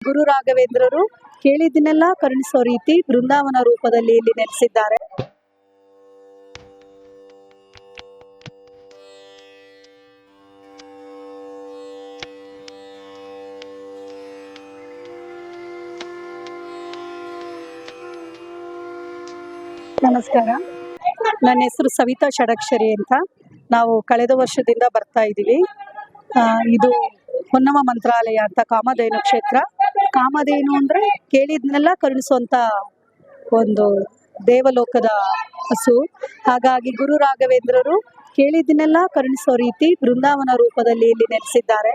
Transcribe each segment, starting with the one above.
ಗುರು ರಾಘವೇಂದ್ರರು ಕೇಳಿದ್ದನ್ನೆಲ್ಲ ಕರುಣಿಸೋ ರೀತಿ ಬೃಂದಾವನ ರೂಪದಲ್ಲಿ ಇಲ್ಲಿ ನೆಲೆಸಿದ್ದಾರೆ. ನಮಸ್ಕಾರ, ನನ್ನ ಹೆಸರು ಸವಿತಾ ಷಡಕ್ಷರಿ ಅಂತ. ನಾವು ಕಳೆದ ವರ್ಷದಿಂದ ಬರ್ತಾ ಇದ್ದೀವಿ. ಇದು ಹೊನ್ನವ ಮಂತ್ರಾಲಯ ಅಂತ ಕಾಮಧೇನು ಕ್ಷೇತ್ರ. ಕಾಮಧೇನು ಅಂದರೆ ಕೇಳಿದ್ನೆಲ್ಲ ಕರುಣಿಸುವಂಥ ಒಂದು ದೇವಲೋಕದ ಹಸು. ಹಾಗಾಗಿ ಗುರು ರಾಘವೇಂದ್ರರು ಕೇಳಿದ್ದನ್ನೆಲ್ಲ ಕರುಣಿಸೋ ರೀತಿ ಬೃಂದಾವನ ರೂಪದಲ್ಲಿ ಇಲ್ಲಿ ನೆಲೆಸಿದ್ದಾರೆ.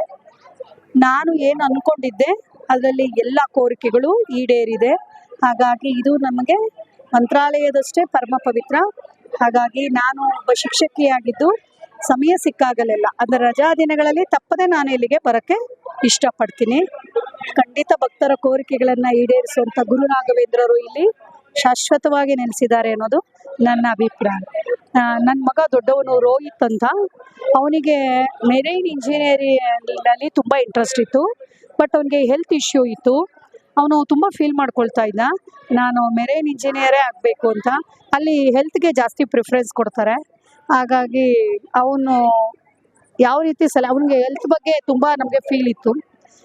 ನಾನು ಏನು ಅಂದ್ಕೊಂಡಿದ್ದೆ ಅದರಲ್ಲಿ ಎಲ್ಲ ಕೋರಿಕೆಗಳು ಈಡೇರಿದೆ. ಹಾಗಾಗಿ ಇದು ನಮಗೆ ಮಂತ್ರಾಲಯದಷ್ಟೇ ಪರಮ ಪವಿತ್ರ. ಹಾಗಾಗಿ ನಾನು ಒಬ್ಬ ಶಿಕ್ಷಕಿಯಾಗಿದ್ದು ಸಮಯ ಸಿಕ್ಕಾಗಲೆಲ್ಲ ಅಂದರೆ ರಜಾ ದಿನಗಳಲ್ಲಿ ತಪ್ಪದೆ ನಾನು ಇಲ್ಲಿಗೆ ಬರೋಕ್ಕೆ ಇಷ್ಟಪಡ್ತೀನಿ. ಖಂಡಿತ ಭಕ್ತರ ಕೋರಿಕೆಗಳನ್ನು ಈಡೇರಿಸುವಂಥ ಗುರು ರಾಘವೇಂದ್ರರು ಇಲ್ಲಿ ಶಾಶ್ವತವಾಗಿ ನೆಲೆಸಿದ್ದಾರೆ ಅನ್ನೋದು ನನ್ನ ಅಭಿಪ್ರಾಯ. ನನ್ನ ಮಗ ದೊಡ್ಡವನು ರೋಹಿತ್ ಅಂತ, ಅವನಿಗೆ ಮೆರೈನ್ ಇಂಜಿನಿಯರಿಂಗ್ನಲ್ಲಿ ತುಂಬ ಇಂಟ್ರೆಸ್ಟ್ ಇತ್ತು. ಬಟ್ ಅವನಿಗೆ ಹೆಲ್ತ್ ಇಶ್ಯೂ ಇತ್ತು. ಅವನು ತುಂಬ ಫೀಲ್ ಮಾಡ್ಕೊಳ್ತಾ ಇದ್ದ, ನಾನು ಮೆರೈನ್ ಇಂಜಿನಿಯರೇ ಆಗಬೇಕು ಅಂತ. ಅಲ್ಲಿ ಹೆಲ್ತ್ಗೆ ಜಾಸ್ತಿ ಪ್ರಿಫರೆನ್ಸ್ ಕೊಡ್ತಾರೆ. ಹಾಗಾಗಿ ಅವನು ಯಾವ ರೀತಿ ಅವನಿಗೆ ಹೆಲ್ತ್ ಬಗ್ಗೆ ತುಂಬ ನಮಗೆ ಫೀಲ್ ಇತ್ತು.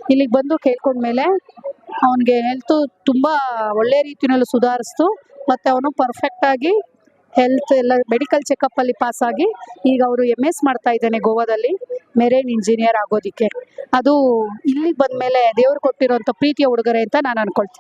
ಇಲ್ಲಿಗೆ ಬಂದು ಕೇಳ್ಕೊಂಡ್ಮೇಲೆ ಅವನಿಗೆ ಹೆಲ್ತು ತುಂಬ ಒಳ್ಳೆ ರೀತಿಯಲ್ಲೂ ಸುಧಾರಿಸ್ತು. ಮತ್ತು ಅವನು ಪರ್ಫೆಕ್ಟಾಗಿ ಹೆಲ್ತ್ ಎಲ್ಲ ಮೆಡಿಕಲ್ ಚೆಕಪ್ಪಲ್ಲಿ ಪಾಸಾಗಿ ಈಗ ಅವರು MS ಮಾಡ್ತಾ ಇದ್ದಾನೆ ಗೋವಾದಲ್ಲಿ ಮೆರೈನ್ ಇಂಜಿನಿಯರ್ ಆಗೋದಕ್ಕೆ. ಅದು ಇಲ್ಲಿಗೆ ಬಂದಮೇಲೆ ದೇವ್ರು ಕೊಟ್ಟಿರೋಂಥ ಪ್ರೀತಿಯ ಉಡುಗೊರೆ ಅಂತ ನಾನು ಅನ್ಕೊಳ್ತೀನಿ.